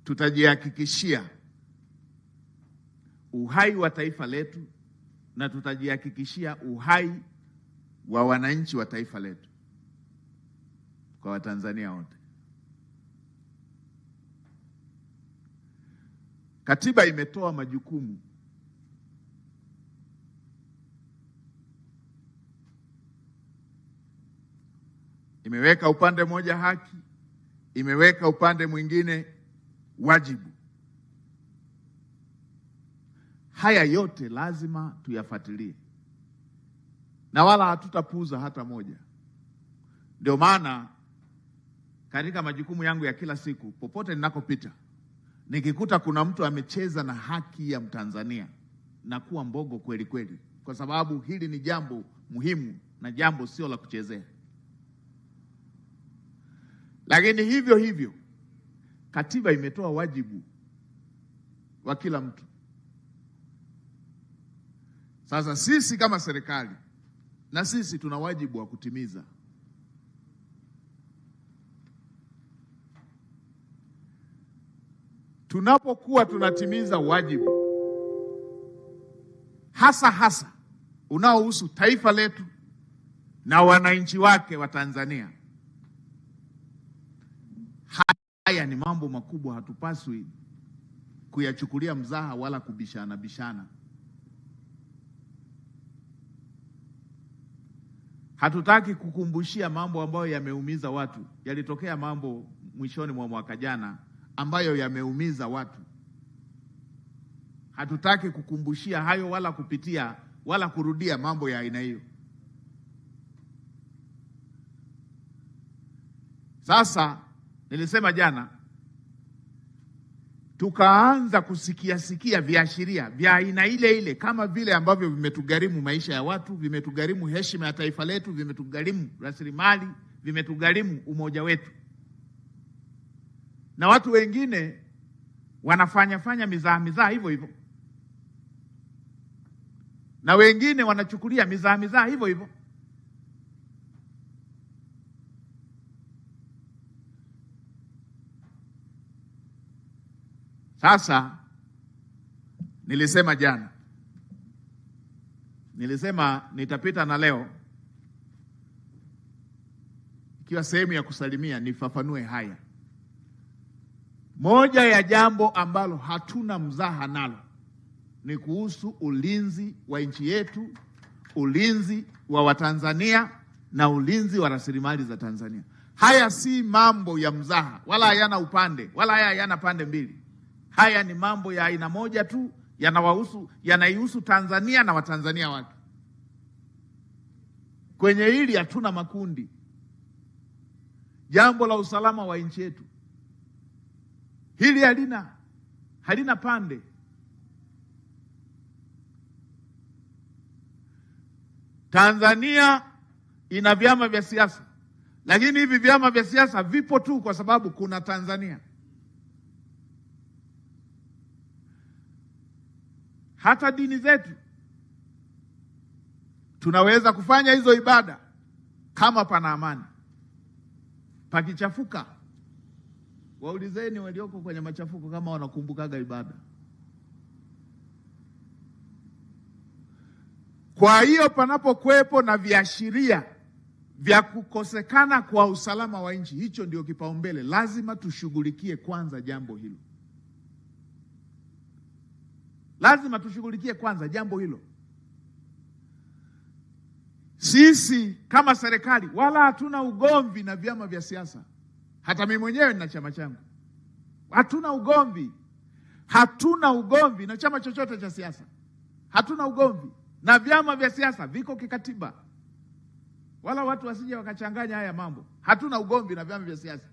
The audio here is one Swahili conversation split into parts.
tutajihakikishia uhai wa taifa letu na tutajihakikishia uhai wa wananchi wa taifa letu kwa Watanzania wote. Katiba imetoa majukumu imeweka upande mmoja haki, imeweka upande mwingine wajibu. Haya yote lazima tuyafuatilie na wala hatutapuuza hata moja. Ndio maana katika majukumu yangu ya kila siku, popote ninakopita, nikikuta kuna mtu amecheza na haki ya Mtanzania, na kuwa mbogo kweli kweli, kwa sababu hili ni jambo muhimu na jambo sio la kuchezea. Lakini hivyo hivyo katiba imetoa wajibu wa kila mtu. Sasa sisi kama serikali, na sisi tuna wajibu wa kutimiza. Tunapokuwa tunatimiza wajibu hasa unaohusu taifa letu na wananchi wake wa Tanzania, haya ni mambo makubwa, hatupaswi kuyachukulia mzaha wala kubishana. Hatutaki kukumbushia mambo ambayo yameumiza watu. Yalitokea mambo mwishoni mwa mwaka jana ambayo yameumiza watu. Hatutaki kukumbushia hayo wala kupitia wala kurudia mambo ya aina hiyo. Sasa nilisema jana, tukaanza kusikia viashiria vya aina ile kama vile ambavyo vimetugharimu maisha ya watu, vimetugharimu heshima ya taifa letu, vimetugharimu rasilimali, vimetugharimu umoja wetu. Na watu wengine wanafanya mizaha hivyo, na wengine wanachukulia mizaha hivyo. Sasa nilisema jana, nitapita na leo ikiwa sehemu ya kusalimia nifafanue haya. Moja ya jambo ambalo hatuna mzaha nalo ni kuhusu ulinzi wa nchi yetu, ulinzi wa Watanzania na ulinzi wa rasilimali za Tanzania. Haya si mambo ya mzaha, wala hayana upande, wala hayana pande mbili. Haya ni mambo ya aina moja tu, yanaihusu Tanzania na Watanzania wake. Kwenye hili hatuna makundi. Jambo la usalama wa nchi yetu, hili halina pande. Tanzania ina vyama vya siasa, lakini hivi vyama vya siasa vipo tu kwa sababu kuna Tanzania. Hata dini zetu tunaweza kufanya hizo ibada kama pana amani. Pakichafuka, waulizeni walioko kwenye machafuko kama wanakumbukaga ibada. Kwa hiyo panapokuwepo na viashiria vya kukosekana kwa usalama wa nchi, hicho ndio kipaumbele. Lazima tushughulikie kwanza jambo hilo. Lazima tushughulikie kwanza jambo hilo. Sisi kama serikali wala hatuna ugomvi na vyama vya siasa. Hata mimi mwenyewe nina chama changu. Hatuna ugomvi na chama chochote cha siasa. Hatuna ugomvi na vyama vya siasa, viko kikatiba. Wala watu wasije wakachanganya haya mambo. Hatuna ugomvi na vyama vya siasa.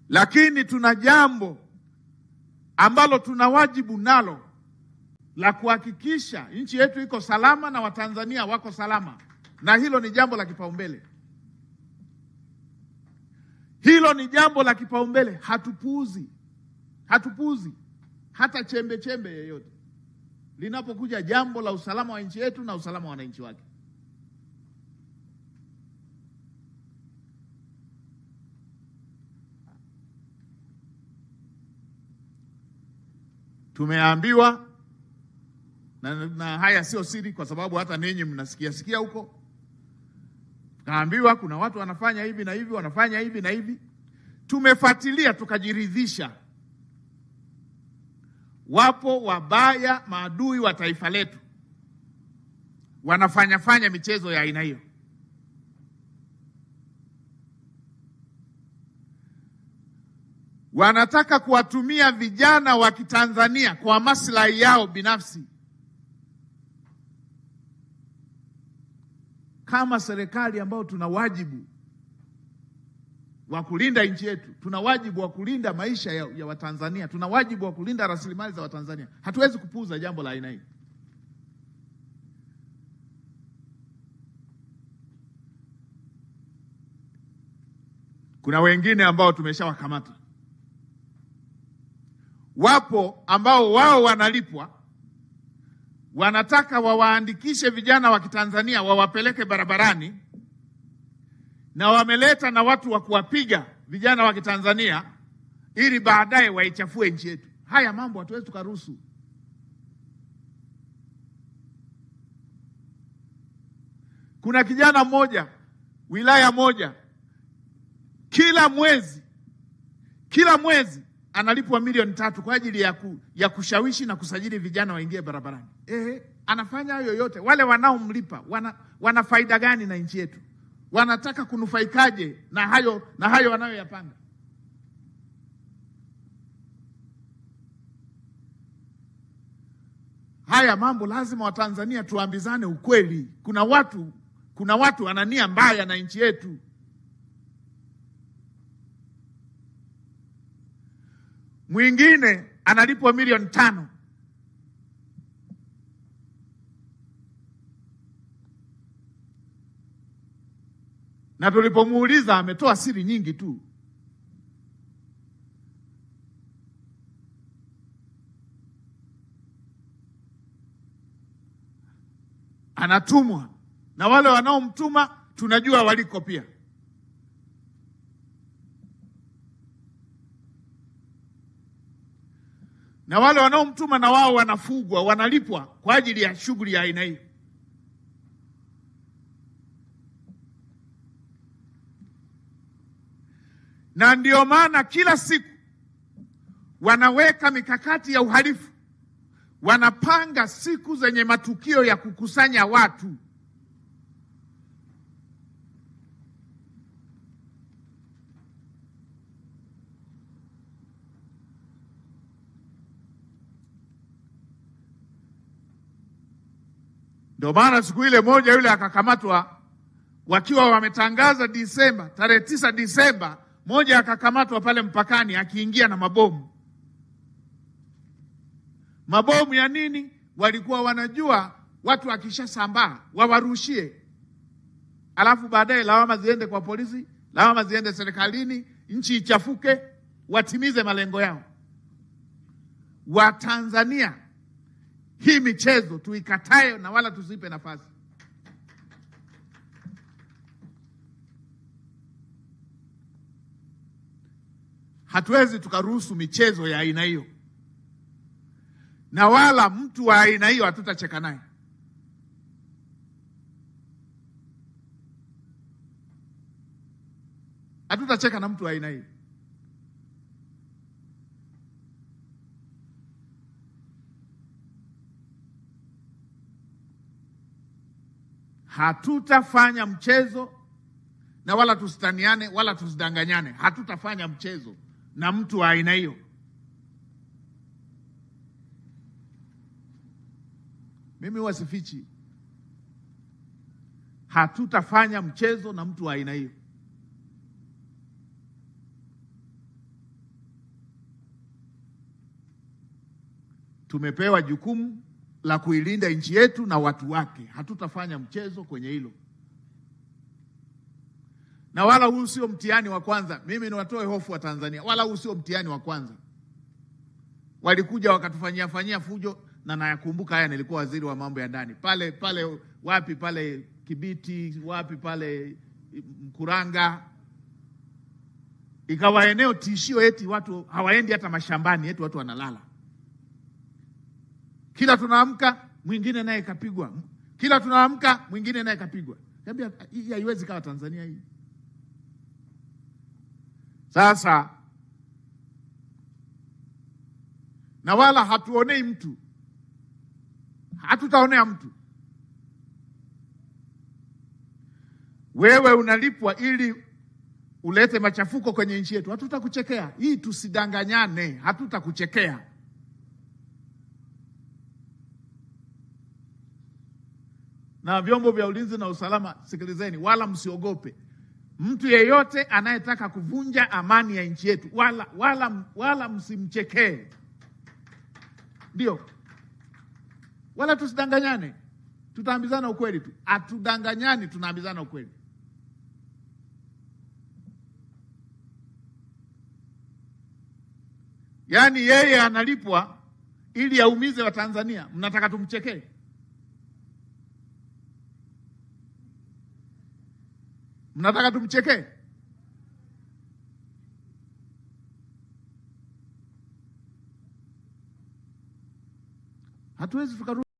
Lakini tuna jambo ambalo tuna wajibu nalo la kuhakikisha nchi yetu iko salama na Watanzania wako salama, na hilo ni jambo la kipaumbele. Hilo ni jambo la kipaumbele. Hatupuuzi hata chembe yoyote linapokuja jambo la usalama wa nchi yetu na usalama wa wananchi wake. Tumeambiwa na haya sio siri, kwa sababu hata ninyi mnasikia huko. Tukaambiwa kuna watu wanafanya hivi na hivi, wanafanya hivi na hivi. Tumefuatilia tukajiridhisha, wapo wabaya, maadui wa taifa letu, wanafanya michezo ya aina hiyo. Wanataka kuwatumia vijana wa Kitanzania kwa maslahi yao binafsi. Kama serikali ambao tuna wajibu wa kulinda nchi yetu, tuna wajibu wa kulinda maisha ya Watanzania, tuna wajibu wa kulinda rasilimali za Watanzania, hatuwezi kupuuza jambo la aina hii. Kuna wengine ambao tumeshawakamata. Wapo ambao wao wanalipwa, wanataka wawaandikishe vijana wa Kitanzania wawapeleke barabarani, na wameleta na watu wa kuwapiga vijana wa Kitanzania ili baadaye waichafue nchi yetu. Haya mambo hatuwezi tukaruhusu. Kuna kijana mmoja wilaya moja, kila mwezi analipwa milioni 3 kwa ajili ya kushawishi na kusajili vijana waingie barabarani. Anafanya hayo yote. Wale wanaomlipa wana faida gani na nchi yetu? Wanataka kunufaikaje na hayo wanayoyapanga? Haya mambo lazima Watanzania tuambizane ukweli. Kuna watu wana nia mbaya na nchi yetu. Mwingine analipwa milioni 5. Na tulipomuuliza ametoa siri nyingi tu. Anatumwa, na wale wanaomtuma tunajua waliko pia. Na wale wanaomtuma na wao wanafugwa, wanalipwa kwa ajili ya shughuli ya aina hii. Na ndio maana kila siku wanaweka mikakati ya uhalifu, wanapanga siku zenye matukio ya kukusanya watu. Ndio maana siku ile moja yule akakamatwa, wakiwa wametangaza Disemba, tarehe 9 Disemba, moja akakamatwa pale mpakani akiingia na mabomu. Mabomu ya nini? Walikuwa wanajua watu akishasambaa wawarushie, alafu baadaye lawama ziende kwa polisi, lawama ziende serikalini, nchi ichafuke, watimize malengo yao. Watanzania, hii michezo tuikatae na wala tusipe nafasi. Hatuwezi tukaruhusu michezo ya aina hiyo, na wala mtu wa aina hiyo hatutacheka naye. Hatutacheka na mtu wa aina hiyo. Hatutafanya mchezo, na wala tusitaniane wala tusidanganyane. Hatutafanya mchezo na mtu wa aina hiyo. Mimi wasifichi, hatutafanya mchezo na mtu wa aina hiyo. Tumepewa jukumu la kuilinda nchi yetu na watu wake. Hatutafanya mchezo kwenye hilo. Na wala huu sio mtihani wa kwanza. Mimi niwatoe hofu wa Tanzania, wala huu sio mtihani wa kwanza. Walikuja wakatufanyia fujo, na nayakumbuka haya, nilikuwa waziri wa mambo ya ndani. Pale wapi pale Kibiti, wapi pale Mkuranga. Ikawa eneo tishio, eti watu hawaendi hata mashambani, eti watu wanalala. kila tunaamka mwingine naye kapigwa, kila tunaamka mwingine naye kapigwa. Niambia, hii haiwezi kawa Tanzania hii. Sasa na wala hatuonei mtu, hatutaonea mtu. Wewe unalipwa ili ulete machafuko kwenye nchi yetu, hatutakuchekea. Hii tusidanganyane, hatutakuchekea. Na vyombo vya ulinzi na usalama, sikilizeni, wala msiogope mtu yeyote anayetaka kuvunja amani ya nchi yetu, wala msimchekee. Ndio, wala tusidanganyane, tutaambizana ukweli tu. Hatudanganyani, tunaambizana ukweli. Yaani yeye analipwa ili aumize Watanzania, mnataka tumchekee? Mnataka tumchekee? Hatuwezi tukarudi